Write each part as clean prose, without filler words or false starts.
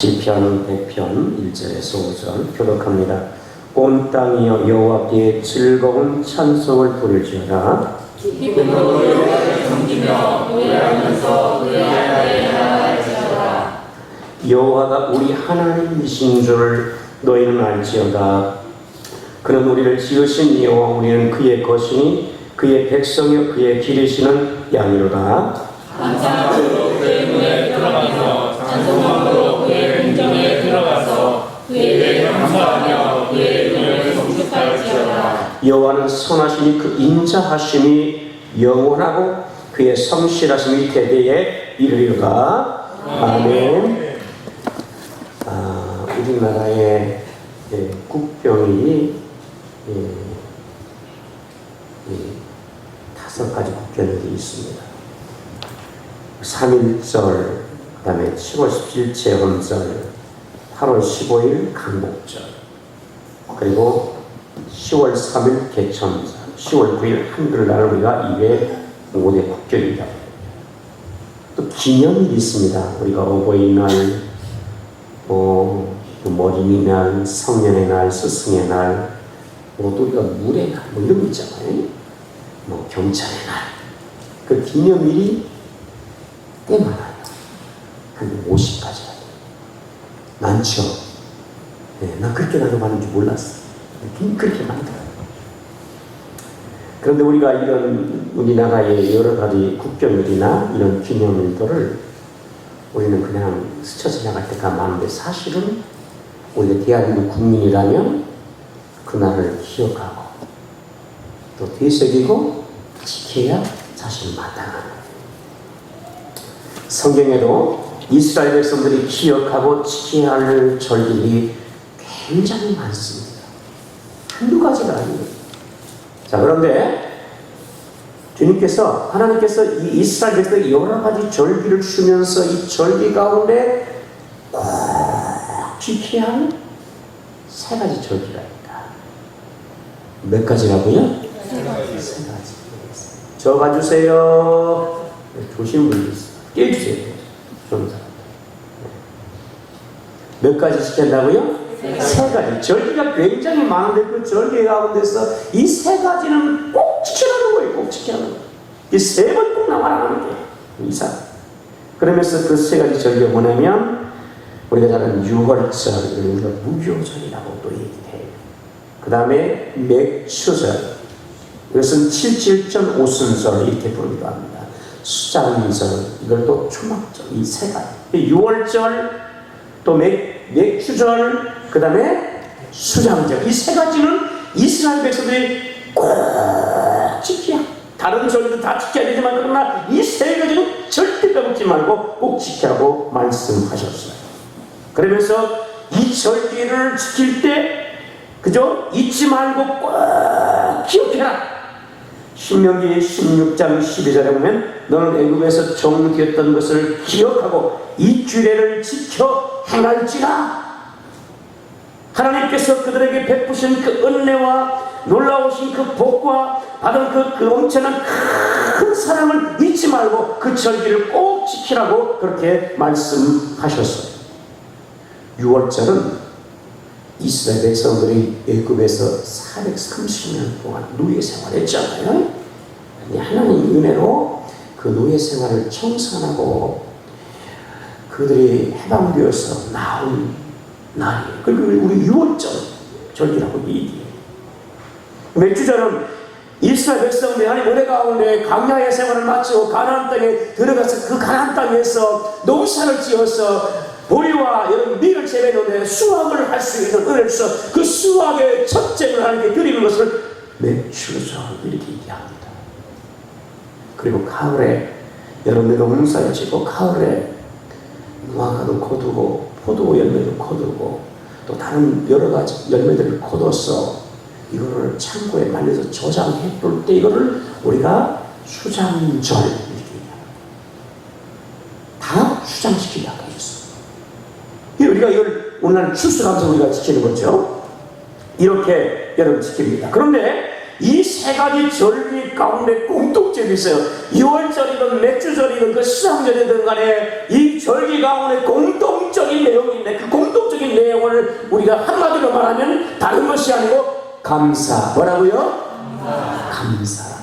시편 100편 1절에서 5절 교독합니다. 온 땅이여 여호와께 즐거운 찬송을 부르짖어라. 기쁨으로 여호와를 섬기며 노래하면서 그의 나라에 나아갈지어다. 여호와가 우리 하나님이신 줄 너희는 알지어다. 그는 우리를 지으신 여호와, 우리는 그의 것이니 그의 백성이요 그의 기르시는 양이로다. 감사함으로 그의 문에 들어가서 찬송함으로 그의 궁정에 들어가서 그에게 감사하며 그의 이름을 송축할지어다. 여호와는 선하시니 그 인자하심이 영원하고 그의 성실하심이 대대에 이르리로다. 아멘. 우리나라의 국경이 5가지 국경이 있습니다. 3.1절, 그 다음에 10월 17일 제헌절, 8월 15일 강복절, 그리고 10월 3일 개천절, 10월 9일 한글날 우리가 205대 국경이다. 또 기념일이 있습니다. 우리가 어버이날, 어린이날, 성년의 날, 스승의 날, 또 우리가 물의 날, 이런 거 있잖아요. 경찰의 날. 그 기념일이 꽤 많아요. 한 50가지가 많죠. 난 그렇게 나도 많은 줄 몰랐어. 그렇게 많더라고요. 그런데 우리가 이런 우리나라의 여러 가지 국경일이나 이런 기념일들을 우리는 그냥 스쳐 지나갈 때가 많은데, 사실은 우리가 대한민국 국민이라면 그날을 기억하고 또 되새기고 지켜야 자신을 마땅하는. 성경에도 이스라엘 백성들이 기억하고 지켜야 할 절기들이 굉장히 많습니다. 한두 가지가 아니에요. 자, 그런데 하나님께서 이 이스라엘 백성에게 여러 가지 절기를 주면서 이 절기 가운데 꼭 지켜야 할 3가지 절기가 있다. 몇 가지라고요? 3가지. 적어주세요. 조심히 불러주세요. 깨주세요. 몇 가지 지킨다고요? 3가지. 절기가 굉장히 많은데 그 절기 가운데서 이 3가지는 꼭 지키라는 거예요. 꼭 지키라는 거예요. 이 3번 꼭 나와라는 게 이상. 그러면서 그 3가지 절기가 뭐냐면, 우리가 잘 아는 6월절, 우리가 무교절이라고 또 얘기해요. 그 다음에 맥추절, 이것은 77전 오순절 이렇게 부르기도 합니다. 수장절, 이걸 또 초막절, 이 3가지. 6월절, 또 맥추절, 그 다음에 수장절. 이 3가지는 이스라엘 백성들이 꼭 지켜야. 다른 절기도 다 지켜야 되지만, 그러나 이 3가지는 절대 빼먹지 말고 꼭 지키라고 말씀하셨어요. 그러면서 이 절기를 지킬 때, 그죠? 잊지 말고 꼭 기억해라. 신명기 16장 12절에 보면, 너는 애굽에서 종되었던 것을 기억하고 이 규례를 지켜 행할지라. 하나님께서 그들에게 베푸신 그 은혜와 놀라우신 그 복과 받은 그 엄청난 큰 사랑을 잊지 말고 그 절기를 꼭 지키라고 그렇게 말씀하셨어요. 6월절은 이스라엘 백성들이 애굽에서 430년 동안 노예 생활했잖아요. 하나님 은혜로 그 노예 생활을 청산하고 그들이 해방되어서 나온 날이에요. 그리고 우리 6월절 절기라고 얘기해요. 맥주절은 이스라엘 백성들이 하나님 은혜 가운데 광야의 생활을 마치고 가나안 땅에 들어가서 그 가나안 땅에서 농사를 지어서 보리와 여러 밀을 재배했는데 수확을 할 수 있는 은혜를 주셔서 그 수확의 첫째를 하나님께 드리는 것을 맥주절 이렇게 얘기합니다. 그리고 가을에 여러분들 농사를 짓고 가을에 무화과도 거두고 포도 열매도 거두고 또 다른 여러 가지 열매들을 거둬서 이거를 창고에 말려서 저장해 둘 때 이거를 우리가 수장절 이렇게 얘기합니다. 다 수장시키려고 해줬어요. 우리가 이걸 오늘 추수감사 우리가 지키는 거죠. 이렇게 여러분 지킵니다. 그런데 이 3가지 절기 가운데 공통점이 있어요. 6월절이든 맥주절이든 그 수장절이든 간에 이 절기 가운데 공통 공통적인 내용인데 그 공통적인 내용을 우리가 한마디로 말하면 다른 것이 아니고 감사. 뭐라고요? 감사.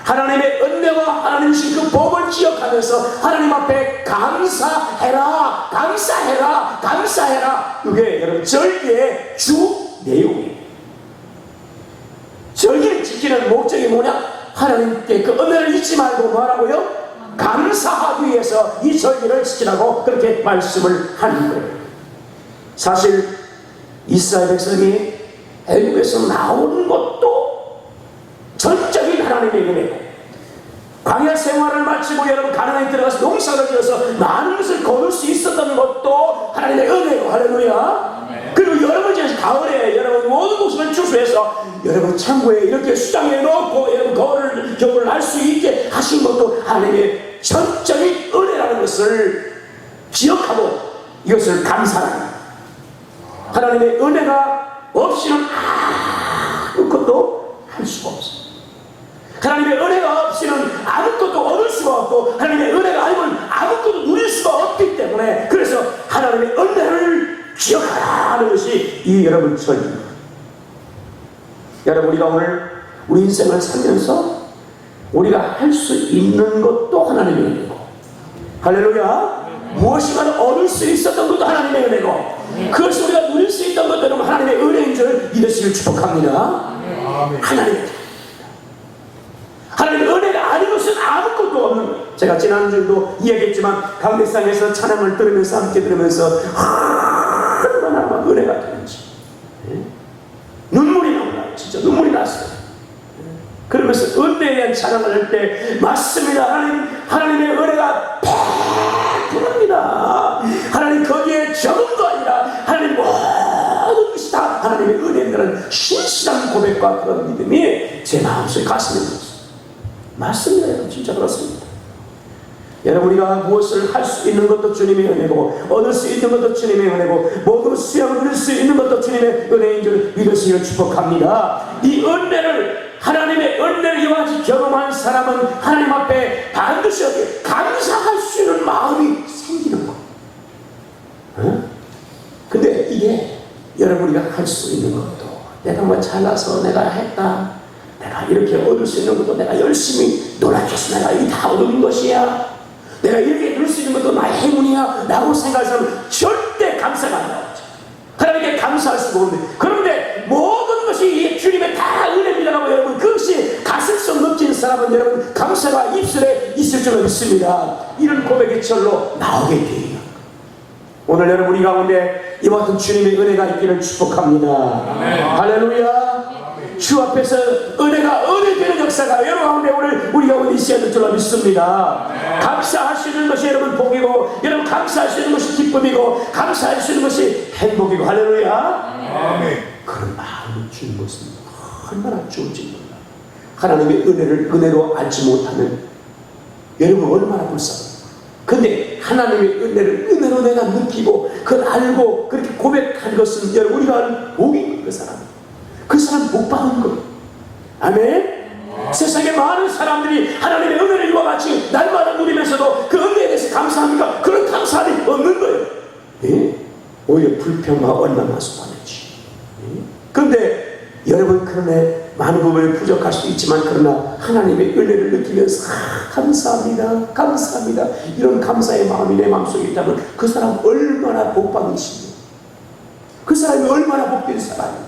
하나님의 은혜와 하나님 주신 그 복을 기억하면서 하나님 앞에 감사해라, 감사해라, 감사해라. 이게 여러분 절기의 주 내용이에요. 절기를 지키는 목적이 뭐냐? 하나님께 그 은혜를 잊지 말고 뭐하라고요? 감사하기 위해서 이 절기를 지키라고 그렇게 말씀을 하는 거예요. 사실 이스라엘 백성이 애굽에서 나오는 것도 전적인 하나님의 은혜고, 광야 생활을 마치고 여러분 가나안에 들어가서 농사를 지어서 많은 것을 거둘 수 있었던 것도 하나님의 은혜고. 할렐루야. 그리고 여러분 이제 가을에 여러분 모든 곡식을 추수해서 여러분 창고에 이렇게 수장해 놓고 여러분 거울을 겨울을 할 수 있게 하신 것도 하나님의 전적인 은혜라는 것을 기억하고 이것을 감사합니다. 하나님의 은혜가 없이는 아무것도 할 수가 없어요. 하나님의 은혜가 없이는 아무것도 얻을 수가 없고, 하나님의 은혜가 아니면 아무것도 누릴 수가 없기 때문에, 그래서 하나님의 은혜를 기억하라 하는 것이 이 여러분 절기입니다. 여러분, 우리가 오늘 우리 인생을 살면서 우리가 할 수 있는 것도 하나님의 은혜고, 할렐루야. 무엇인가 얻을 수 있었던 것도 하나님의 은혜고, 그것을 우리가 누릴 수 있던 것들은 하나님의 은혜인 줄 믿으시길 축복합니다. 하나님의 은혜가 아닌 것은 아무것도 없는 거예요. 제가 지난주도 이야기했지만 강대상에서 찬양을 들으면서 함께 들으면서 얼마나 막 은혜가 되는지 눈물이 나오나요. 진짜 눈물이 났어요. 그러면서 은혜에 대한 찬양을 할 때 맞습니다. 하나님의 은혜가 100%입니다. 하나님 거기에 적은 거 아니라 하나님 모든 것이 다 하나님의 은혜라는 신실한 고백과 그런 믿음이 제 마음속에 가슴에 들었어요. 맞습니다. 여러분, 진짜 그렇습니다. 여러분, 우리가 무엇을 할 수 있는 것도 주님의 은혜고, 얻을 수 있는 것도 주님의 은혜고, 모든 수양을 누릴 수 있는 것도 주님의 은혜인 줄 믿으시기를 축복합니다. 이 은혜를, 하나님의 은혜를 이와 같이 경험한 사람은 하나님 앞에 반드시 이렇게 감사할 수 있는 마음이 생기는 거예요. 근데 이게 여러분, 우리가 할 수 있는 것도, 내가 뭐 잘나서 내가 했다, 내가 이렇게 얻을 수 있는 것도 내가 열심히 노력해서 내가 이게 다 얻은 것이야, 내가 이렇게 누릴 수 있는 것도 나의 행운이야 라고 생각해서는 절대 감사가 안 나오죠. 하나님께 감사할 수가 없는데, 그런데 모든 것이 주님의 다 은혜입니다라고 여러분, 그것이 가슴속 느낀 사람은 여러분 감사가 입술에 있을 줄 믿습니다. 이런 고백이 절로 나오게 돼요. 오늘 여러분 우리 가운데 이와 같은 주님의 은혜가 있기를 축복합니다. 할렐루야. 주 앞에서 은혜가 은혜 되는 역사가 여러분 가운데 오늘 우리 가운데 있어야 될 줄로 믿습니다. 감사할 수 있는 것이 여러분 복이고, 여러분 감사할 수 있는 것이 기쁨이고, 감사할 수 있는 것이 행복이고. 할렐루야. 그런 마음을 주는 것은 얼마나 좋은지 몰라. 하나님의 은혜를 은혜로 알지 못하면 여러분 얼마나 불쌍해요. 근데 하나님의 은혜를 은혜로 내가 느끼고 그걸 알고 그렇게 고백한 것은 여러분 우리가 아는 복이 그 사람 복 받은 거예요. 아멘. 세상에 많은 사람들이 하나님의 은혜를 이와 같이 날마다 누리면서도 그 은혜에 대해서 감사합니까? 그런 감사함이 없는 거예요. 예? 오히려 불평과 원망만 쏟아내지. 그런데 여러분, 그러네 많은 부분에 부족할 수도 있지만, 그러나 하나님의 은혜를 느끼면서 감사합니다, 감사합니다, 이런 감사의 마음이 내 마음속에 있다면 그 사람 얼마나 복받은 신이에요. 그 사람이 얼마나 복된 사람이에요.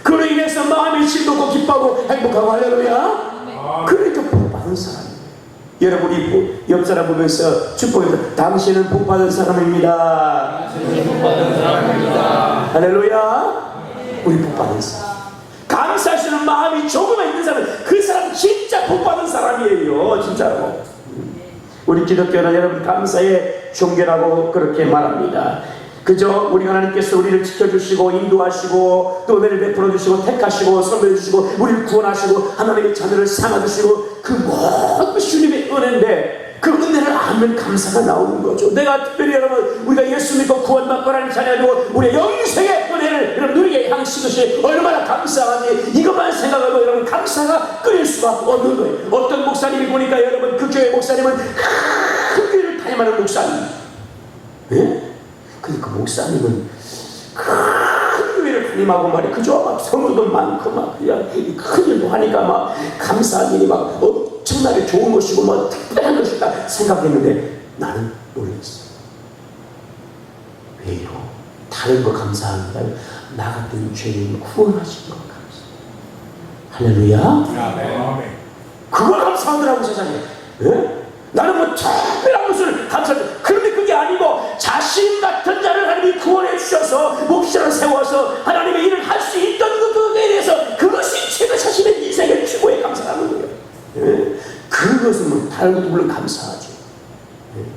그로 인해서 마음이 즐겁고 기뻐하고 행복하고. 할렐루야. 그러니까 복받은 사람이에요. 여러분, 이 옆 사람 보면서 축복해서 당신은 복받은 사람입니다. 할렐루야. 우리 복받은 사람, 감사하시는 마음이 조금만 있는 사람, 그 사람 진짜 복받은 사람이에요. 진짜로. 우리 기독교는 여러분 감사의 종교라고 그렇게 말합니다. 그저 우리 하나님께서 우리를 지켜주시고 인도하시고 또 은혜를 베풀어 주시고 택하시고 선별해 주시고 우리를 구원하시고 하나님의 자녀를 삼아주시고 그 모든 주님의 은혜인데, 그 은혜를 알면 감사가 나오는 거죠. 내가 특별히 여러분 우리가 예수 믿고 구원받고 하나님 자녀고 우리의 영생의 은혜를 여러분 누리게 하신 것이 얼마나 감사하니, 이것만 생각하고 여러분 감사가 끊일 수가 없는 거예요. 어떤 목사님이 보니까 여러분 그 교회 목사님은 큰 교회를 다니는 목사님, 예? 목사님은 큰 일을 하님하고 말이 그저 막 성도도 많고 막 그냥 큰 일도 하니까 막 감사한 일이 막 엄청나게 좋은 것이고 막 특별한 것이다 생각했는데 나는 놀랐어. 왜요? 다른 거 감사합니다. 나 같은 죄인 구원하신 거 감사합니다. 할렐루야. 그걸 감사하더라고 세상에. 예? 나는 뭐 특별한 것을 감사합니다. 그런데 그게 아니고 자신 같은 자를 하나님이 구원해 주셔서 목자를 세워서 하나님의 일을 할 수 있던 그거에 대해서 그것이 제가 자신의 인생의 최고의 감사라는 거예요. 예? 그것은 뭐 다른 것도 물론 감사하죠.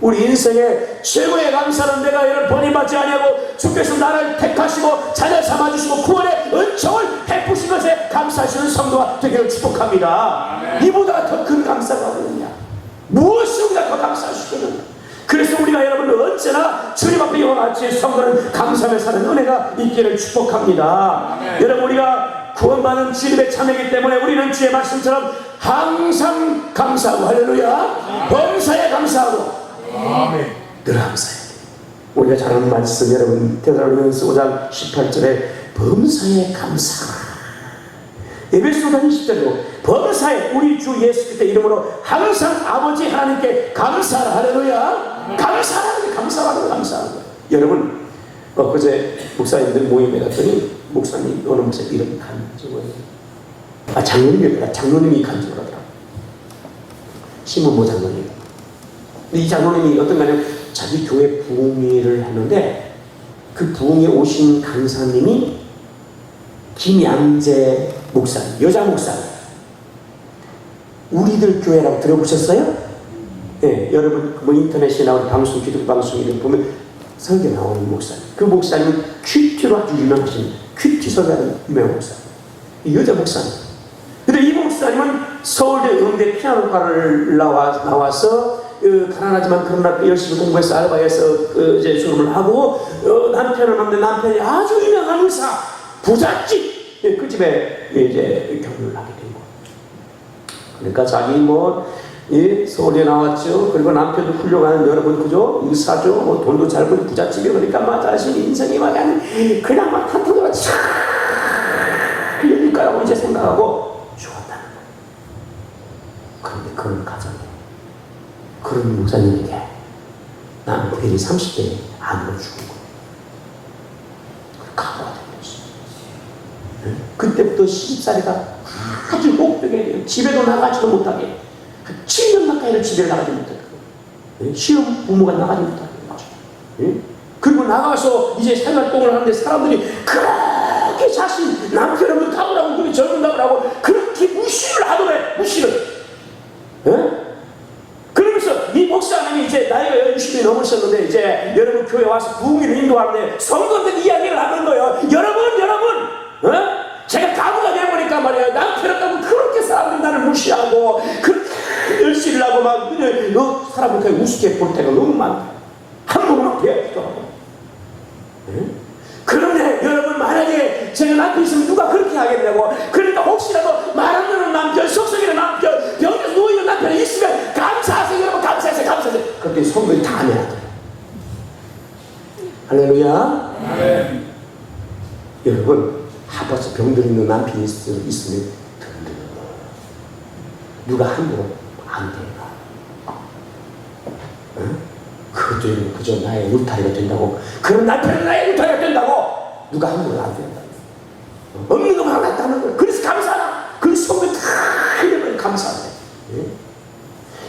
우리 인생의 최고의 감사는 내가 이를 버림받지 아니하고 주께서 나를 택하시고 자녀 삼아주시고 구원의 은총을 베푸신 것에 감사하시는 성도가 되기를 축복합니다. 이보다 더 큰 감사가 없느냐? 무엇이 우리가 더 감사하시겠느냐? 그래서 우리가 여러분 언제나 주님 앞에 이와 같이 성도는 감사하며 사는 은혜가 있기를 축복합니다. 여러분 우리가 구원받은 주님의 자매이기 때문에 우리는 주의 말씀처럼 항상 감사하고 할렐루야 범사에 감사하고 늘 감사해야 돼. 우리가 잘 아는 말씀 여러분 데살로니가서 5장 18절에 범사에 감사 에베소서 20절로 범사에 우리 주 예수 그리스도의 이름으로 항상 아버지 하나님께 감사하라 할렐루야 감사하라 감사하라 감사하라. 여러분 그제 목사님들 모임에 갔더니 목사님 어느 목사님 이름이 간증을 장로님이었더라. 장로님이 간증을 하더라. 신문모 장로님. 이 장로님이 어떤 가냐 자기 교회 부흥회를 했는데 그 부흥회 오신 강사님이 김양재 목사님, 여자 목사님. 우리들 교회라고 들어보셨어요? 네, 여러분 뭐 인터넷에 나오는 방송, 기독 방송에 보면 설교 나오는 목사님. 그 목사님은 큐티로 아주 유명하신 큐티 설교하는 유명한 목사님. 이 여자 목사님. 근데 이 목사님은 서울대 음대 피아노과를 나와서 가난하지만 그러나 열심히 공부해서 알바해서 이제 졸업을 하고 남편을 만난 남편이 아주 유명한 의사 부잣집 그 집에 이제 결혼을 하게 된 거예요. 그러니까 자기 서울에 나왔죠. 그리고 남편도 훌륭한 여러분 그죠 의사죠. 뭐 돈도 잘 벌고 부잣집이 그러니까 막 자신 인생이 막 그냥 막 탄탄하게 쫙 흘릴 거라고 이제 생각하고 죽었다는 거예요. 그런데 그런 가정에 그런 목사님에게 남편이 30대에 암으로 죽은 거예요. 각오가 된 거죠. 그때부터 시집살이가 아주 목벽에 집에도 나가지도 못하게 7년 가까이를 집에 나가지 못하게 시험 부모가 나가지 못하게 그리고 나가서 이제 생활동을 하는데 사람들이 그렇게 자신 남편을 가보라고 그렇게 젊은다고 하고 그렇게 무시를 하더래. 무시를 그러면서 이 목사님이 이제 나이가 60이 넘으셨는데 이제 여러분 교회 와서 부흥회를 인도하는데 성도들 이야기를 하는 거예요. 여러분 제가 가부가 되어보니까 말이야 남편을 그렇게 사람들이 나를 무시하고 그렇게 열심히 하고 막 사람을 그냥 우습게 볼 때가 너무 많다. 한 번만 배웠기도 하고 그런데 여러분 만약에 제가 남편 있으면 누가 그렇게 하겠냐고. 그러니까 혹시라도 말 안 듣는 남편 속썩이는 남편 병에서 누워있는 남편이 있으면 감사하세요 여러분 감사하세요 그렇게 성도들이 다 내야 돼요. 할렐루야. 여러분 아파서 병들 있는 남편이 있으면 누가 함부로 안 돼요. 그것도 그저 나의 울타리가 된다고. 그럼 남편은 나의 울타리가 된다고. 누가 함부로 안 된다. 없는 것만 하나 있다는 거예요. 그래서 감사하라. 그 속에 다 이러면 감사하네.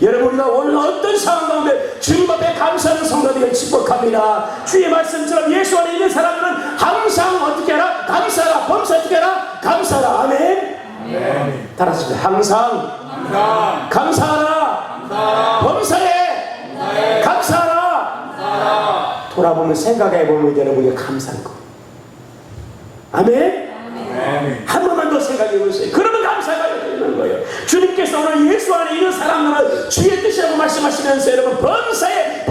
여러분 우리가 오늘 어떤 상황 가운데 주님 앞에 감사하는 성도들을 축복합니다. 주의 말씀처럼 예수 안에 있는 사람들은 항상 어떻게 하라? 감사하라. 범사 어떻게 하라? 감사하라. 아멘. 따라서 항상 감사하라. 범사에 감사하라. 돌아보면 생각해보면 여러분이 감사한 거. 아멘. 한 번만 더 생각해보세요. 그러면 감사가 되는 거예요. 주님께서 오늘 예수 안에 있는 사람들은 주의 뜻이라고 말씀하시면서 여러분 범사에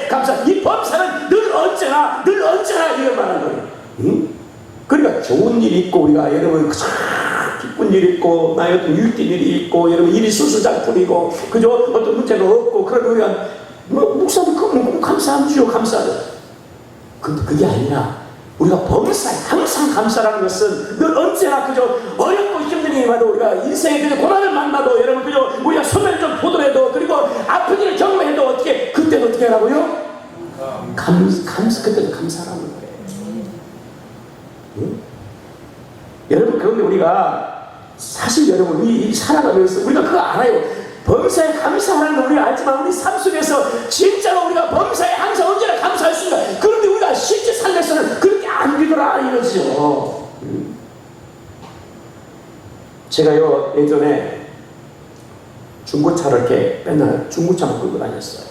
감사. 이 범사는 늘 언제나 이런 말하는 거예요. 그러니까 좋은 일이 있고 우리가 여러분 기쁜 일이 있고 나의 어떤 유익된 일이 있고 여러분 일이 수수작품이고 그죠 어떤 문제가 없고 그런 우리가 목사님 꼭 감사하죠. 감사하죠. 근데 그게 아니라 우리가 범사에 항상 감사라는 것은 늘 언제나 그저 어렵고 힘든 일이 와도 우리가 인생에 그저 고난을 만나도 여러분 그저 우리가 손해를 좀 보더라도 그리고 아픈 일을 경험해도 어떻게 그때는 어떻게 하라고요? 그때는 감사라는 거예요. 응? 여러분 그런데 우리가 사실 여러분 이 살아가면서 우리가 그거 알아요. 범사에 감사하는 걸 우리가 알지만 우리 삶 속에서 진짜로 우리가 범사에 항상 언제나 감사할 수 있다. 그런데 우리가 실제 삶에서는 그렇게 안 되더라 이러죠. 제가요 예전에 중고차를 이렇게 맨날 중고차만 끌고 다녔어요.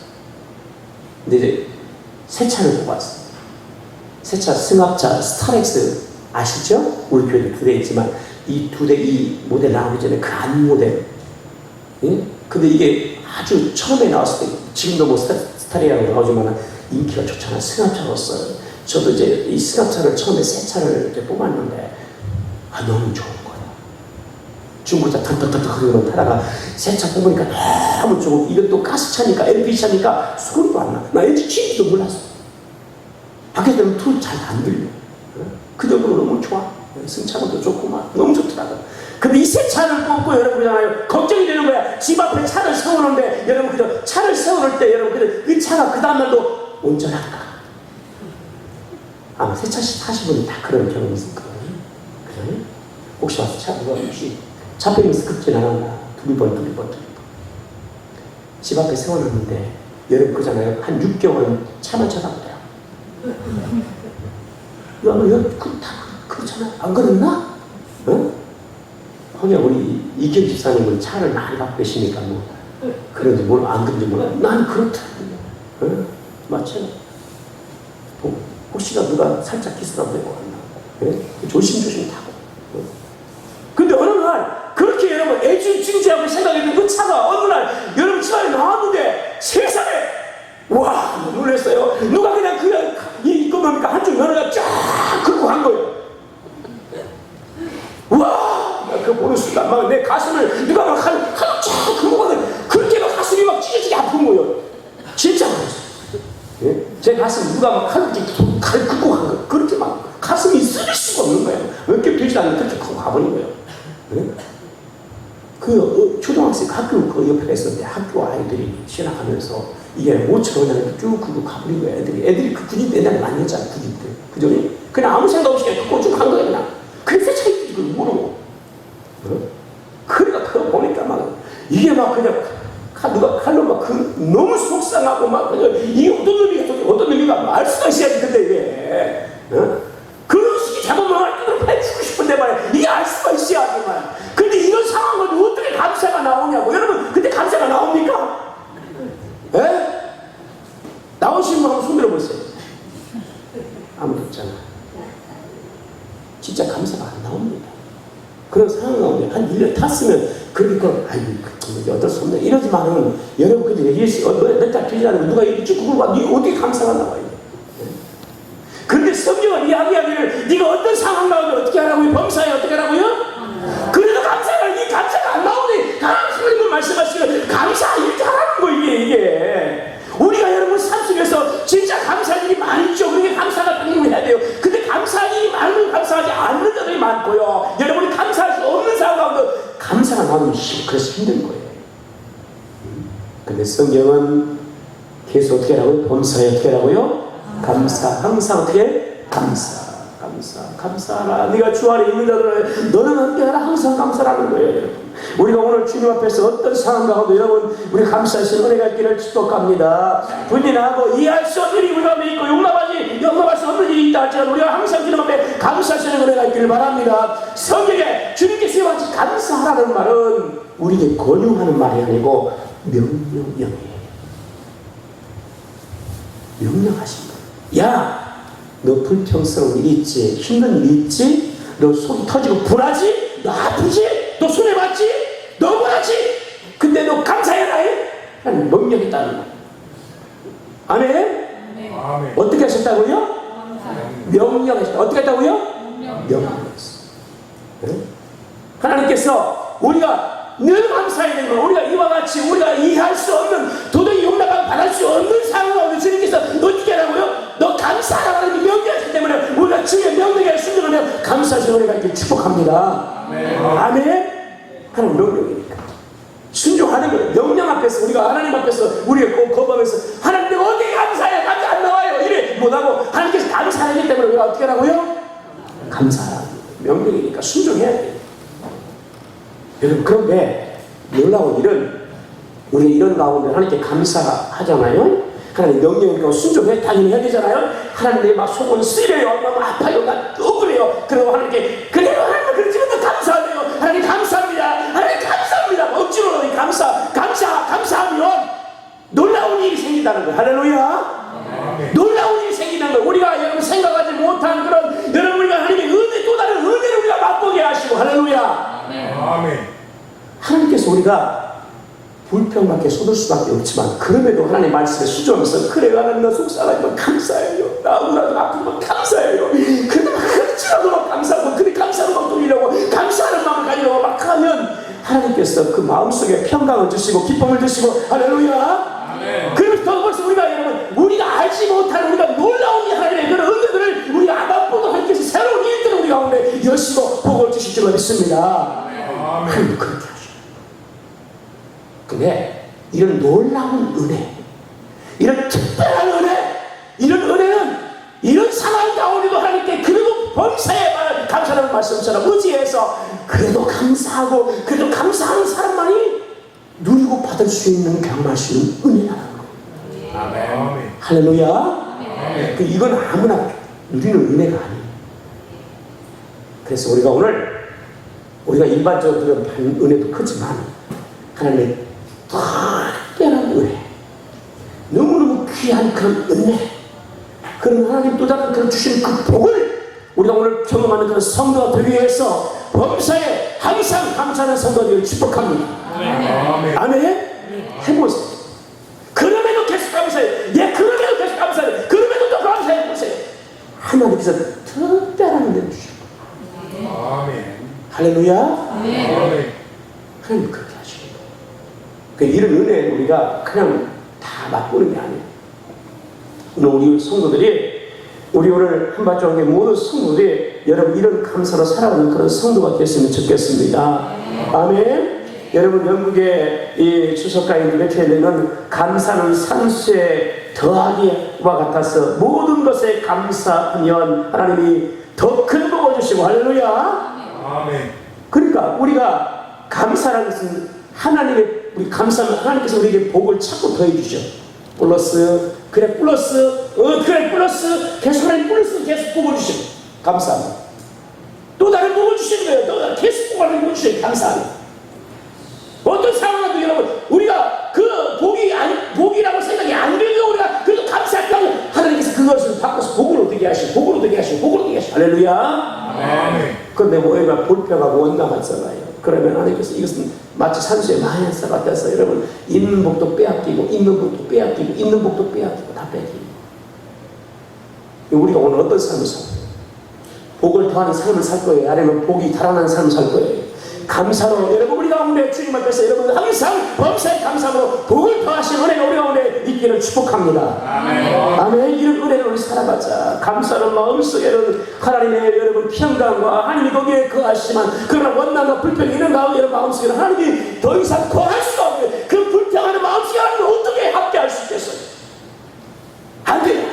근데 이제 새 차를 뽑았어요. 새 차 승합차 스타렉스 아시죠? 우리 교회도 2대 있지만 이 2대 이 모델 나오기 전에 그 안 모델. 예? 근데 이게 아주 처음에 나왔을 때 지금도 뭐 스타리아로 나오지만 인기가 좋잖아. 승합차로서 저도 이제 이 승합차를 처음에 새 차를 이제 뽑았는데 너무 좋은 거야. 중고차 탁탁탁탁 그러고 타다가 새 차 뽑으니까 너무 좋고 이것도 가스차니까 LP차니까 소리도 안 나. 나 엔진 치지도 몰랐어. 밖에 되면 툴 잘 안 들려. 그 정도로 너무 좋아. 승차감도 좋고 막 너무 좋더라고. 근데 이 새 차를 뽑고 여러분 그잖아요. 걱정이 되는 거야. 집 앞에 차를 세우는데 여러분 그저 차를 세우는 때 여러분 그 차가 그 다음날도 온전할까? 아마 새 차 타신 분이 다 그런 경험이 있을 거예요. 그래? 혹시 와서 차 누가 혹시 차페이스 급진 안 한다. 두리번 집 앞에 세워놨는데 여러분 그잖아요. 한 6개월은 차만 쳐다보더라. 그렇잖아. 안 그랬나? 어? 거기야 우리 이경 집사님은 차를 많이 갖고 계시니까 뭐 그런지 뭘 안 그런지 몰라. 난 그렇더라고요. 어? 맞죠? 혹시나 누가 살짝 키스라도 되고 왔나? 예? 조심조심 타고. 어? 근데 어느 날 그렇게 여러분 애지중지하고 생각했던 그 차가 어느 날 여러분 집 안에 나왔는데 세상에 와 놀랐어요. 누가 그냥 이거 뭡니까 한쪽 면허가 쫙 긁고 간 거예요. 와, 그거 보는 순간 막 내 가슴을 누가 막 쫙 긁고 가는 그렇게 막 가슴이 막 찢어지게 아픈 거예요. 진짜 그랬어요. 예? 제 가슴 누가 막 칼을 긁고 간 거예요. 그렇게 막 가슴이 쓰릴 수가 없는 거예요. 몇 개 되지 않는 그렇게 크고 가버린 거예요. 예? 그 초등학생 학교 그 옆에 있었는데 학교 아이들이 지나가면서 이게 모처럼 그냥 쭉 긁고 가버린 거예요. 애들이 그 군인 때 옛날에 많이 했잖아요. 군인 때. 그죠? 그냥 아무 생각 없이 그냥 긁고 쭉 간 거예요. 그냥. 그래서 차이지 그걸 모르고. 어? 그러니까 그거 보니까 막 이게 막 그냥 누가 칼로 막 너무 속상하고 막 그냥 이게 어떤 놈이가 알 수가 있어야지. 근데 이게 그런 식이 잡으면 이걸 해주고 싶은데 말이야. 이게 알 수가 있어야지 말이야. 근데 이런 상황을 어떻게 감사가 나오냐고. 여러분 근데 감사가 나옵니까? 에? 나오신 분 한번 손 들어보세요. 아무도 없잖아. 진짜 감사가 안 나옵니다. 그런 상황 가운데 한 1년 탔으면 그러니까 아이고 어쩔 수 없네 이러지만은 여러분 근데 몇달 되지 않은 누가 이렇게 쭉 굴고 와 어떻게 감사가 나와요? 그런데 성경은 이야기하기를 네가 어떤 상황 가운데 어떻게 하라고요? 범사에 어떻게 하라고요? 그래도 감사가 안 나오니 하나님은 말씀하시기를 감사 이렇게 하라는 거 이게 우리가 여러분 삶 속에서 진짜 감사할 일이 많죠. 그렇게 감사가 당연히 해야 돼요. 근데 감사할 일이 많으면 감사하지 않는 자들이 많고요. 여러분이 감사할 수 없는 상황 가운데 감사가 나오면 그래서 힘든 거예요. 근데 성경은 계속 어떻게 하라고요? 범사에 어떻게 하라고요? 감사. 항상 어떻게? 감사하라. 네가 주 안에 있는 자들은 너는 어떻게 하라? 항상 감사라는 거예요. 여러분. 우리가 오늘 주님 앞에서 어떤 상황 가운데 여러분 우리 감사할 수 있는 은혜가 있기를 축복합니다. 분인하고 이해할 수 없는 일이 우리 가운데 있고 용납할 수 없는 일이 있다 할지라도 우리가 항상 주님 앞에 감사할 수 있는 은혜가 있기를 바랍니다. 성경에 주님께서 이와 감사하라는 말은 우리에게 권유하는 말이 아니고 명령이에요. 명령하신 거예요. 야! 너 불평스러운 일이 있지? 힘든 일이 있지? 너 속이 터지고 불하지? 너 아프지? 너 손해봤지? 너 억울하지? 근데 너 감사해라 해? 하는 명령이 있다는 거예요. 아멘? 네. 어떻게 하셨다고요? 명령하셨다. 어떻게 했다고요? 명령했어. 네? 하나님께서 우리가 늘 감사해야 되는 거 우리가 이와 같이 우리가 이해할 수 없는 도저히 용납을 받을 수 없는 상황을 주님께서 어떻게 하라고요? 너 감사하라는 명령에 순종하며 감사하시는 은혜가 있길 축복합니다. 아멘. 하나님 명령이니까 순종하는 거예요. 명령 앞에서 우리가 하나님 앞에서 우리가 꼭 거부하면서 하나님 내가 어떻게 감사해요? 감사 안 나와요. 이래 못하고 하나님께서 감사하기 때문에 우리가 어떻게 하라고요? 감사하라고. 명령이니까 순종해야 돼요. 여러분 그런데 놀라운 일은 우리가 이런 가운데 하나님께 감사하잖아요. 하나님 명령이니까 순종해 당연히 해야 되잖아요. 하나님 내 막 속은 쓰려요. 너무 아파요. 나 억울해요. 그리고 하나님께 그래요. 하나님 그렇지만 더 감사하네요. 하나님 감사합니다. 하나님 감사합니다. 억지로 감사하면 놀라운 일이 생긴다는 거예요. 할렐루야. 놀라운 일이 생긴다는 거예요. 우리가 여러분 생각하지 못한 그런 여러분 우리가 하나님의 은혜 또 다른 은혜를 우리가 맛보게 하시고 할렐루야. 아멘. 하나님께서 우리가 불평밖에 쏟을 수밖에 없지만 그럼에도 하나님 말씀에 수정해서 그래요 하나님 나 속상하지만 감사해요. 나 억울하지만 아프지만 감사해요. 근데 막 그렇지라도 막 감사하고 근데 감사로 막 돌리려고 감사하는 마음을 가지려고 막 하면 하나님께서 그 마음속에 평강을 주시고 기쁨을 주시고 할렐루야. 그래서 벌써 우리가 여러분 우리가 알지 못하는 우리가 놀라운 하나님의 그런 은혜들을 우리가 아마보도 하나님께서 새로운 일들을 우리 가운데 여시고 복을 주실 줄 믿습니다. 하나님 그렇게 하시고 근데 이런 놀라운 은혜 이런 특별한 은혜 이런 은혜는 이런 상황 가운데도 하나님께 그래도 범사에 감사하는 말씀처럼 의지해서 그래도 감사하고 그래도 감사하는 사람만이 누리고 받을 수 있는 경험할 수 있는 은혜라는 거예요. 아멘. 할렐루야. 이건 아무나 누리는 은혜가 아니에요. 그래서 우리가 오늘 우리가 일반적으로 받는 은혜도 크지만 하나님의 특별한 은혜 너무너무 귀한 그런 은혜 그런 하나님 또 다른 그런 주신 그 복을 우리가 오늘 경험하는 그런 성도가 되기 위해서 범사에 항상 감사하는 성도들을 축복합니다. 아멘. 해보세요. 그럼에도 계속 감사해요. 예, 그럼에도 계속 감사해요. 그럼에도 또 감사해보세요. 하나님께서 특별한 은혜를 주시고 아멘. 할렐루야. 아멘. 하나님 그렇게 하시고 이런 은혜 우리가 그냥 다 맛보는 게 아니에요. 오늘 우리 성도들이 우리 오늘 한밭종의 모든 성도들이 여러분 이런 감사로 살아가는 그런 성도가 됐으면 좋겠습니다. 아멘. 여러분 영국의 이 주석가인 맥켈레는 감사는 산수에 더하기와 같아서 모든 것에 감사하면 하나님이 더 큰 복을 주시고 할렐루야. 아멘. 그러니까 우리가 감사라는 것은 하나님의 우리 감사는 하나님께서 우리에게 복을 자꾸 더해 주죠. 플러스 그래 플러스 그래 플러스 계속 하나님 플러스 계속 복을 주시고 감사합니다. 또 다른 복을 주시는 거예요. 또 다른 계속 복을 주시는 감사합니다. 어떤 상황에도 여러분 우리가 그 복이라고 생각이 안 되면 우리가 그래도 감사하면 하나님께서 그것을 바꿔서 복으로 되게 하시고 복으로 되게 하시고 복으로 되게 하시고 할렐루야. 아멘. 그런데 뭐 우리가 불평하고 원망하잖아요. 그러면 하나님께서 이것은 마치 산수의 마약사 같아서 여러분 있는 복도 빼앗기고 있는 복도 빼앗기고 있는 복도 빼앗기고 다 빼앗기고 우리가 오늘 어떤 삶을 살 거예요? 복을 더하는 삶을 살 거예요? 아니면 복이 달아나는 삶을 살 거예요? 감사로 여러분 우리 가운데 주님 앞에서 여러분 항상 범사의 감사로 복을 더하신 은혜가 우리 가운데 있기를 축복합니다. 아멘. 이런 은혜를 우리 살아가자. 감사는 마음속에 하나님의 여러분 평강과 하나님이 거기에 거하시지만 그러나 원망과 불평이 이런 가운데 여러분 마음속에 하나님이 더 이상 거할 수가 없는 그 불평하는 마음속에 하나님은 어떻게 함께할 수 있겠어요? 안 돼요.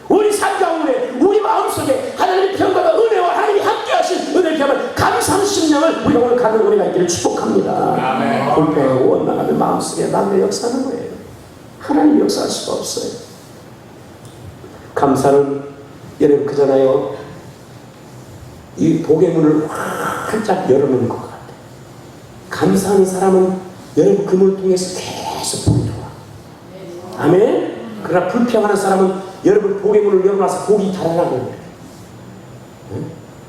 우리 삶 가운데 우리 마음속에 하나님의 평강과 은혜와 하나님이 함께하신 은혜를 경험한 감사하는 심령을 우리가 오늘 갖는 은혜가 있기를 축복합니다. 불평하고 원망하며 마음속에 남의 역사하는 거예요. 하나님 역사할 수가 없어요. 감사는 여러분 그잖아요. 이 복의 문을 활짝 열어놓는 것 같아요. 감사하는 사람은 여러분 그 문을 통해서 계속 복이 들어와. 아멘. 그러나 불평하는 사람은 여러분 복의 문을 열어놔서 복이 달아나는 거예요.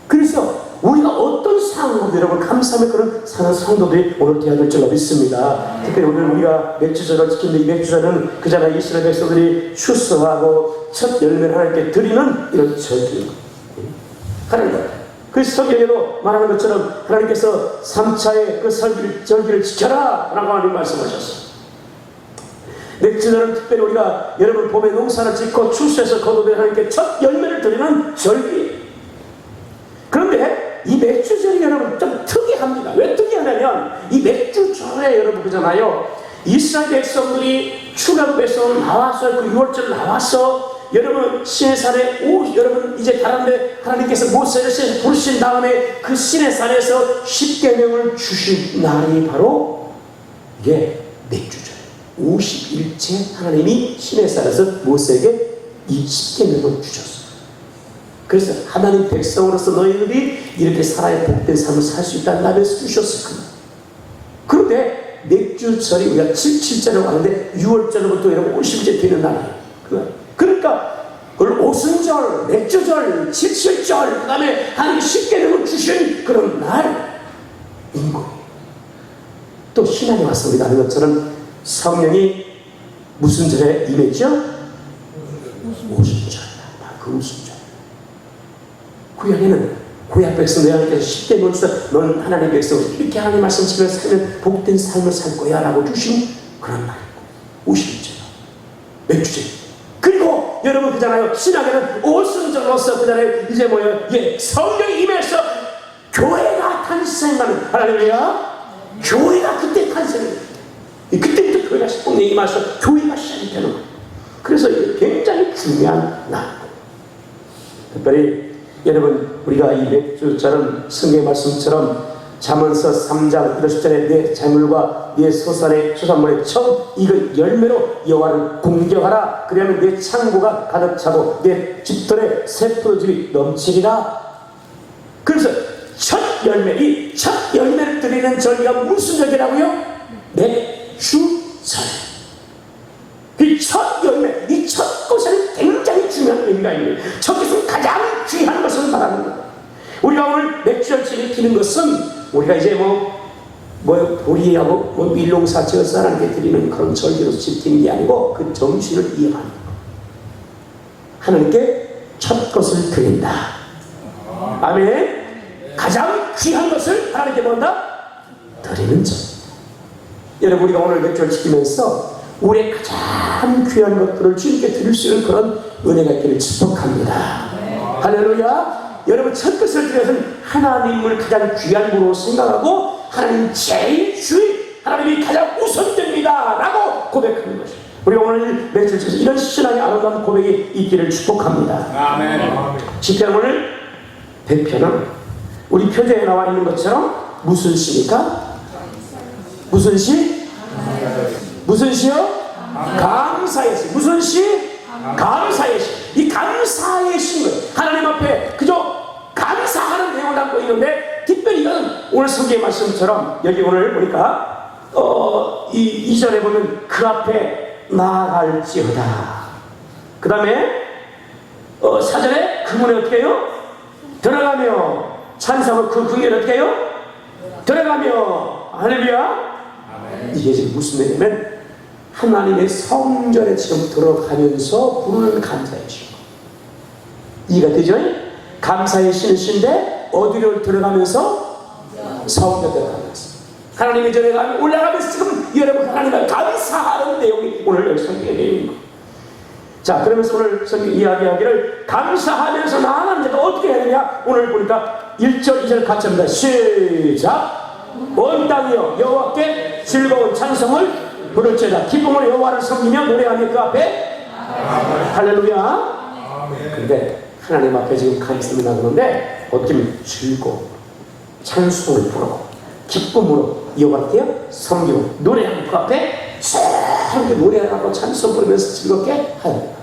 그래서 우리가 어떤 상황으로 여러분 감사하며 그런 사는 성도들이 오늘 되어야 될 줄 믿습니다. 특별히 오늘 우리가 맥주절을 지키는데 이 맥주절은 그자나 이스라엘 백성들이 출소하고 첫 열매를 하나님께 드리는 이런 절기. 하나님 그래서 성경에도 말하는 것처럼 하나님께서 3차의 그 절기를 지켜라 라고 하나님 말씀하셨어요. 맥주절은 특별히 우리가 여러분 봄에 농사를 짓고 출소해서 거두되 하나님께 첫 열매를 드리는 절기. 그런데 이 맥주절이 여러분 좀 특이합니다. 왜 특이하냐면 이 맥주절에 여러분 그잖아요. 이스라엘 백성들이 출애굽에서 나와서 그 6월절 나와서 여러분 시내산에 여러분 이제 다른데 하나님께서 모세를 부르신 다음에 그 시내산에서 십계명을 주신 날이 바로 이게 맥주절. 50일째 하나님이 시내산에서 모세에게 이 십계명을 주셨어요. 그래서 하나님 백성으로서 너희들이 이렇게 살아야 복된 삶을 살 수 있다는 날에서 주셨을 겁니다. 그런데 맥주절이 우리가 7절에 왔는데 6월절부터 여러분 50일째 되는 날이에요. 그러니까 오순절, 맥주절, 7절, 그 다음에 하나님이 십계명을 주신 그런 날인 거예요. 또 신앙에 와서 우리가 아는 것처럼 성령이 무슨 절에 임했죠? 오순절이다. 그 오순절. 구약에는 구약 백성들 하나님께서 십계명을 주셔서 너는 하나님의 백성으로 이렇게 하나님 말씀 지키면서 살면 복된 삶을 살 거야 라고 주신 그런 날이고 50일째 맥주절. 그리고 여러분 그잖아요. 신약에는 오순절로서 그잖아요. 이제 뭐예요? 성령이 임해서 교회가 탄생하는 할렐루야. 교회가 그때 탄생해요. 그때부터 교회가 성령이 임해서 교회가 시작이 되는 거예요. 그래서 이게 굉장히 중요한 날. 특별히 여러분 우리가 이 맥주처럼 성경 말씀처럼 잠언서 3장 10절에 내 재물과 내 소산물의 첫 이거 열매로 여호와를 공경하라. 그러면 내 창고가 가득 차고 내 집들의 새 포도즙이 넘치리라. 그래서 첫 열매, 이 첫 열매를 드리는 절기가 무슨 절기라고요? 맥주절. 이 첫 열매, 이 첫 것은 굉장히 중요한 의미가 있는 거예요. 첫 것은 가장 귀한 것을 말하는 거예요. 우리가 오늘 맥주절 지키는 것은 우리가 이제 보리하고 밀농사 지어서 하나님께 드리는 그런 절기로 지키는 게 아니고 그 정신을 이해하는 거예요. 하나님께 첫 것을 드린다. 아멘. 가장 귀한 것을 하나님께 뭔다? 드리는 절. 여러분 우리가 오늘 맥주를 지키면서 우리의 가장 귀한 것들을 주님께 드릴 수 있는 그런 은혜가 있기를 축복합니다. 할렐루야. 여러분 첫 것을 드려서는 하나님을 가장 귀한 분으로 생각하고 하나님 제일 주인, 하나님이 가장 우선됩니다 라고 고백하는 것이죠. 우리가 오늘 며칠 전에 이런 신앙의 아름다운 고백이 있기를 축복합니다. 아멘. 시편 오늘 100편은 우리 표제에 나와 있는 것처럼 무슨 시입니까? 무슨 시? 무슨 시요? 감사의 시. 무슨 시? 감사의 시. 이 감사의 시는 하나님 앞에 그저 감사하는 내용을 담고 있는데 특별히 이건 오늘 성경의 말씀처럼 여기 오늘 보니까 이 2절에 보면 그 앞에 나아갈지어다. 그 다음에 4절에 그 문에 어떻게 해요? 들어가며 찬송을 그 궁전에 어떻게 해요? 들어가며 할렐루야. 이게 지금 무슨 얘기냐면 하나님의 성전에 지금 들어가면서 부르는 감사의 시. 이해가 되죠? 감사의 신인데 어디로 들어가면서? 성전 들어가면서 하나님의 전에 올라가면서 지금 여러분 하나님을 감사하는 내용이 오늘 여기 성경의 내용입니다. 자, 그러면서 오늘 성경 이야기하기를 감사하면서 나아가는 자가 어떻게 해야 되냐? 오늘 보니까 1절 2절 같이 합니다. 시작. 온 땅이여 여호와께 즐거운 찬송을 부를지어다. 기쁨으로 여호와를 섬기며 노래하며 그 앞에 할렐루야. 근데 하나님 앞에 지금 감사를 나누는데 어떻게 하면 즐거운 찬송을 부르고 기쁨으로 여호와께 섬기고 노래하며 그 앞에 함께 노래하고 찬송 부르면서 즐겁게 하는 거예요.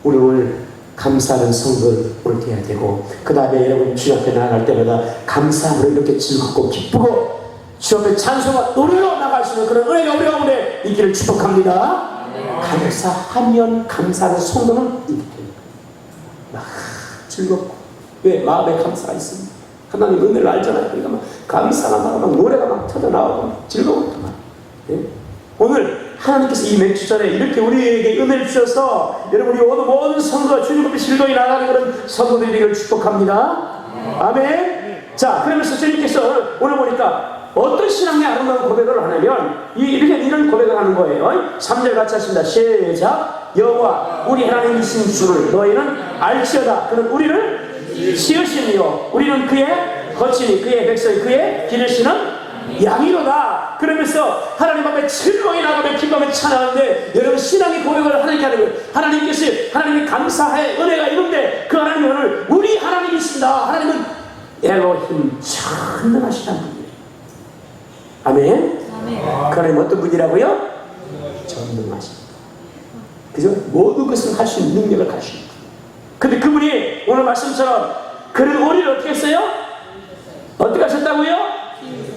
우리 오늘 감사하는 성도를 오늘 해야 되고 그 다음에 여러분 주 앞에 나아갈 때마다 감사함으로 이렇게 즐겁고 기쁘고 주 앞에 찬송과 노래로 나갈 수 있는 그런 은혜가 우리 가운데 있기를 축복합니다. 감사하면 감사하는 성도는 이렇게 됩니다. 막 즐겁고 왜? 마음에 감사가 있습니다. 하나님 은혜를 알잖아요. 그러니까 막 감사가 막 노래가 막 터져나오고 즐거운 막. 예? 오늘 하나님께서 이 맥주전에 이렇게 우리에게 은혜를 주셔서 여러분 우리 모든 성도가 주님 앞에 즐거이 나가는 그런 성도들이 되기를 축복합니다. 아멘. 자, 그러면서 주님께서 오늘 보니까 어떤 신앙의 아름다운 고백을 하냐면 이런 고백을 하는 거예요. 3절 같이 하십니다. 시작. 여호와 우리 하나님이신 주를 너희는 알지어다. 그는 우리를 지으시니요 우리는 그의 거치니 그의 백성이 그의 기르시는 양이로다. 그러면서 하나님 앞에 즐거이 나가며 기뻐하며 찬양하는데, 여러분 신앙의 고백을 하나님께 하는 거예요. 하나님이 감사해 은혜가 있는데 그 하나님이 오늘 우리 하나님이신다. 하나님은 엘로힘 전능하시다는 분이에요. 아멘. 그 하나님 어떤 분이라고요? 전능하십니다. 그죠? 모든 것을 할 수 있는 능력을 가십니다. 근데 그분이 오늘 말씀처럼 그런 우리를 어떻게 했어요? 어떻게 하셨다고요?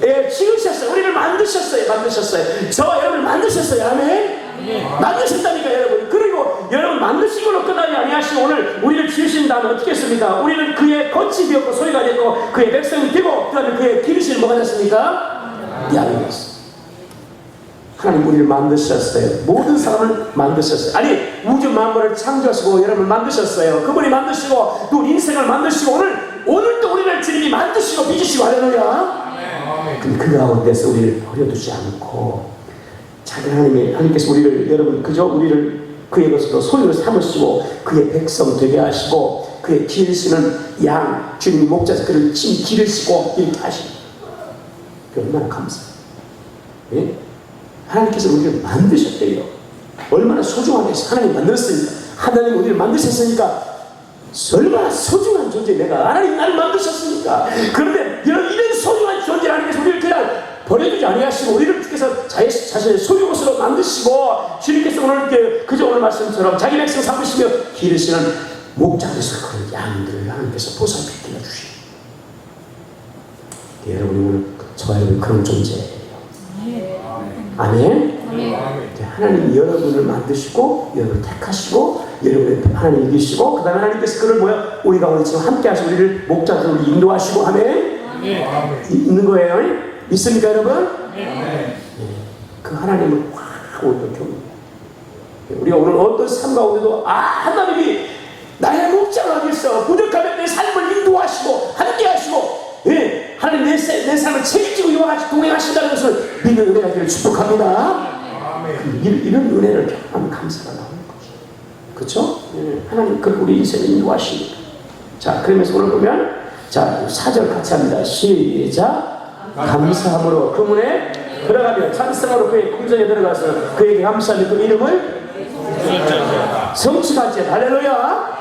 예, 지으셨어요. 우리를 만드셨어요. 저와 여러분을 만드셨어요. 아멘. 만드셨다니까 여러분. 그리고 여러분 만드시고로 끝나지 아니하시고 오늘 우리를 지으신 다음에 어떻게 했습니까? 우리는 그의 겉이 되었고 소유가 되었고 그의 백성이 되고 그 다음에 그의 기르시는 뭐가 됐습니까? 양이 됐어요. 하나님 우리를 만드셨어요. 모든 사람을 만드셨어요. 아니 우주 만물을 창조하시고 여러분을 만드셨어요. 그분이 만드시고 또 인생을 만드시고 오늘도 우리를 주님이 만드시고 빚으시고 할렐루야. 근데 그 가운데서 우리를 버려두지 않고 자기 하나님께서 우리를 여러분 그저 우리를 그의 것으로 소유를 삼으시고 그의 백성 되게 하시고 그의 기르시는 양 주님이 목자에서 그를 기르시고 이렇게 하시고 얼마나 감사해요. 예? 하나님께서 우리를 만드셨대요. 얼마나 소중하게 하나님 만들었으니까 하나님 우리를 만드셨으니까 얼마나 소중한 존재 내가 하나님 나를 만드셨으니까. 그런데 이런 소중한 존재 하나님께서 우리를 그냥 버려두지 아니하시고 우리를 주께서 자신의 소유 것으로 만드시고 주님께서 오늘 그저 오늘 말씀처럼 자기 백성 삼으시며 기르시는 목자로서 그런 양들을 하나님께서 보살펴 주시고 여러분이 오늘 저와 여러분 그런 존재예요. 아멘. 하나님이 여러분을 만드시고 여러분을 택하시고 여러분을 하나님 이기시고 그 다음에 하나님께서 그를 우리가 오늘 지금 함께 하시고 우리를 목자로 인도하시고 아멘. 있는 거예요. 있습니까 여러분? 그 하나님을 확 오늘 경험해요. 우리가 오늘 어떤 삶 가운데도 하나님이 나의 목자가 되겠어 부족하면 내 삶을 인도하시고 함께 하시고 하나님 내 삶을 책임지고 이와 같이 동행하신다는 것을 믿는 은혜가 되기를 축복합니다. 이런 은혜를 경험하면 감사가 나오는 거죠. 그렇죠? 하나님 우리 인생을 인도하시니까. 자 그러면서 오늘 보면 자 4절 같이 합니다. 시작. 감사함으로 그 문에 들어가며 찬송으로 그의 궁전에 들어가서 그에게 감사하며 그 이름을 성취하지. 할렐루야.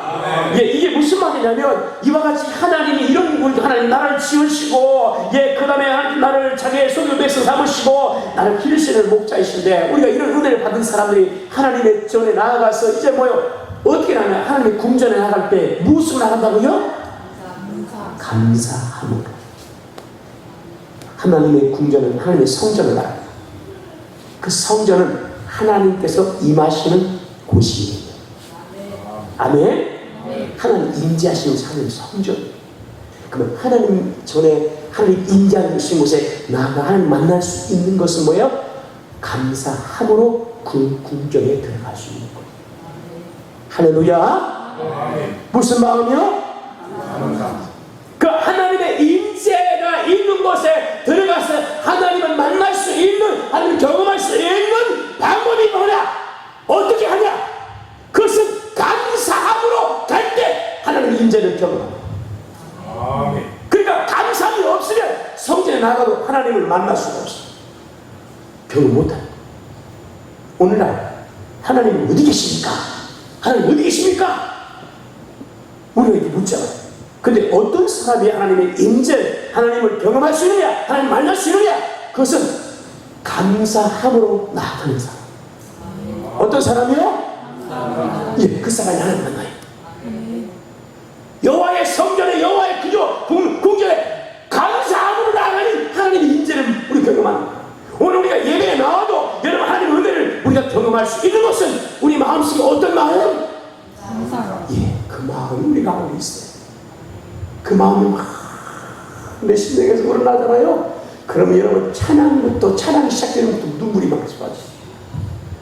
이게 무슨 말이냐면 이와 같이 하나님이 이런 분 하나님 나를 지으시고 그 다음에 하나님 나를 자기의 소유 백성 삼으시고 나를 기르시는 목자이신데 우리가 이런 은혜를 받은 사람들이 하나님의 전에 나아가서 이제 어떻게 나가냐 하나님의 궁전에 나갈 때 무엇으로 나간다고요? 감사함으로. 하나님의 궁전은 하나님의 성전을 나갑니다. 그 성전은 하나님께서 임하시는 곳이에요. 아멘. 하나님 임재하시는 하나님 성전. 그러면 하나님 전에 하나님 임재하신 곳에 나아가 하나님 만날 수 있는 것은 뭐예요? 감사함으로 그 궁전에 들어갈 수 있는 거예요. 할렐루야. 무슨 마음이요? 그 하나님의 임재가 있는 곳에 들어가서 하나님을 만날 수 있는 하나님을 경험할 수 있는 방법이 뭐냐? 어떻게 하냐? 그것은 감사함으로 갈 때 하나님의 임재를 경험합니다. 그러니까 감사함이 없으면 성전에 나가도 하나님을 만날 수가 없어요. 경험 못합니다. 오늘날 하나님 어디 계십니까? 하나님 어디 계십니까? 우리가 이렇게 묻잖아요. 근데 어떤 사람이 하나님의 임재, 하나님을 경험할 수 있느냐? 하나님 만날 수 있느냐? 그것은 감사함으로 나아가는 사람. 어떤 사람이요? 그 사람이 하나님 만나요. 여호와의 성전에 여호와의 궁전에 감사함으로 나아가는 하나님의 임재를 우리 경험합니다. 오늘 우리가 예배에 나와도 여러분 하나님의 은혜를 우리가 경험할 수 있는 것은 우리 마음속에 어떤 마음? 감사. 그 마음이 우리 가운데 있어요. 그 마음이 막 내 심령에서 우러나잖아요. 그러면 여러분 찬양이 시작되는 것도 눈물이 막 빠져.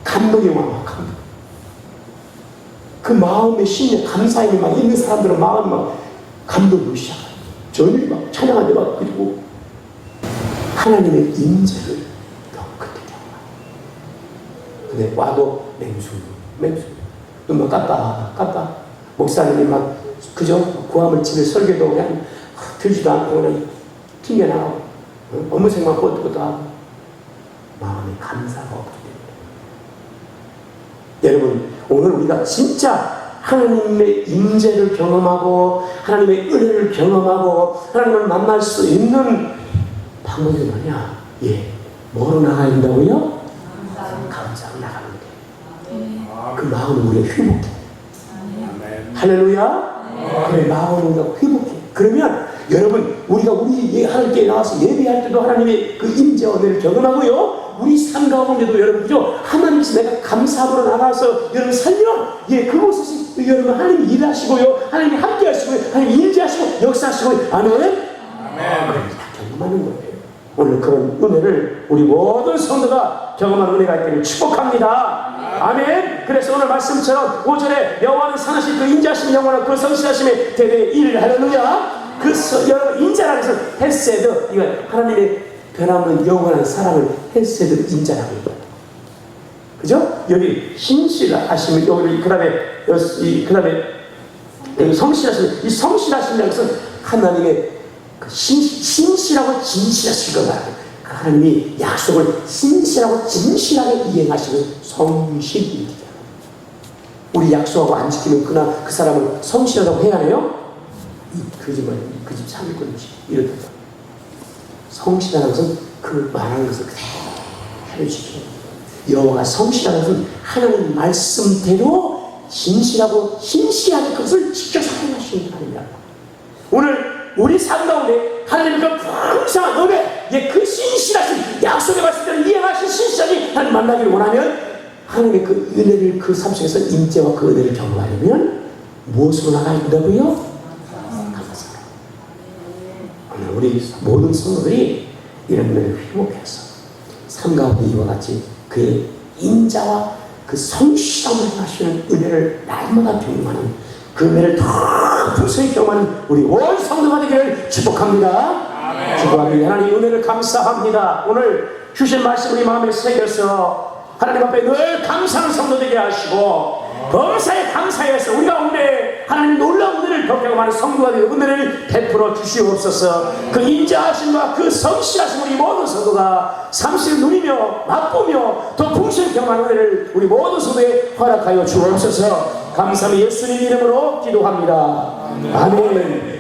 감동이 와. 감동. 그 마음의 심령 감사함이 막 있는 사람들은 마음이 막 감동으로 시작해요. 저녁이 막 찬양하는데 막 그리고 하나님의 임재를 그때 경험해요. 근데 와도 맹수 눈만 깠다 목사님이 막 그저 구하면 집에 설교도 그냥 들지도 않고 그냥 튕겨나가고 업무 생각 뻗고 하고 마음에 감사가 없기 때문에. 여러분, 오늘 우리가 진짜 하나님의 임재를 경험하고 하나님의 은혜를 경험하고 하나님을 만날 수 있는 방법이 뭐냐? 뭐로 나가야 된다고요? 감사로 나가는 거예요. 그 마음은 우리가 회복해. 할렐루야. 그래, 마음은 우리가 회복해. 그러면 여러분, 우리가 우리 하나님께 나와서 예배할 때도 하나님의 그 임재와 은혜를 경험하고요, 우리 삶 가운데도 여러분, 그죠? 하나님께서 내가 감사함으로 나가서 여러분 살면, 그곳에서 여러분 하나님이 일하시고요, 하나님이 함께 하시고요, 하나님이 인지하시고 역사하시고요. 아멘. 다 경험하는 거예요. 오늘 그런 은혜를 우리 모든 성도가 경험하는 은혜가 있기를 축복합니다. 아멘. 그래서 오늘 말씀처럼 5절에 여호와는 상하신 그 인자하심 영원한 그 성실하심의 대대의 일. 할렐루야. 여러분, 인자라는 것은 헤세드, 이거 하나님의 변함없는 영원한 사랑을 헤세드 인자라고 합니다. 그죠? 여기 신실하심을, 여기 그 다음에 여기 성실하심, 이 성실하심이라는 것은 하나님의 그 신실하고 진실하신 것 말이에요. 그 하나님이 약속을 신실하고 진실하게 이행하시는 성실입니다. 우리 약속하고 안 지키면 그 사람을 성실하다고 해야 하네요? 그 집 사기꾼이지. 이렇다. 성실하는 것은 그 말하는 것을 그대로 지키는 거예요. 여호와가 성실하는 것은 하나님 말씀대로 진실하고 신실하게 그것을 지켜서 행하시는 하나님이다. 오늘 우리 삶 가운데 하나님의 그 풍성한 은혜, 그 신실하신 약속의 말씀대로 이행하신 신실하신 하나님 만나기를 원하면, 하나님의 그 은혜를 그 삶 속에서 임재와 그 은혜를 경험하려면 무엇으로 나가야 된다고요? 오늘 우리 모든 성도들이 이런 은혜를 회복해서 삶 가운데 이와 같이 그의 인자와 그 성실함을 행하시는 은혜를 날마다 경험하는, 그 은혜를 더 풍성히 경험하는 우리 온 성도가 되기를 축복합니다. 기도합니다. 하나님 은혜를 감사합니다. 오늘 주신 말씀 우리 마음에 새겨서 하나님 앞에 늘 감사하는 성도 되게 하시고, 범사에 감사해서 우리 가운데 하나님 놀라운 은혜를 경험하는 성도가 되어 은혜를 베풀어 주시옵소서. 그 인자하심과 그 성실하심 우리 모든 성도가 삼시를 누리며 맛보며 더 풍성히 경험하는 은혜를 우리 모든 성도에 허락하여 주옵소서. 감사합니다. 예수님 이름으로 기도합니다. 아멘.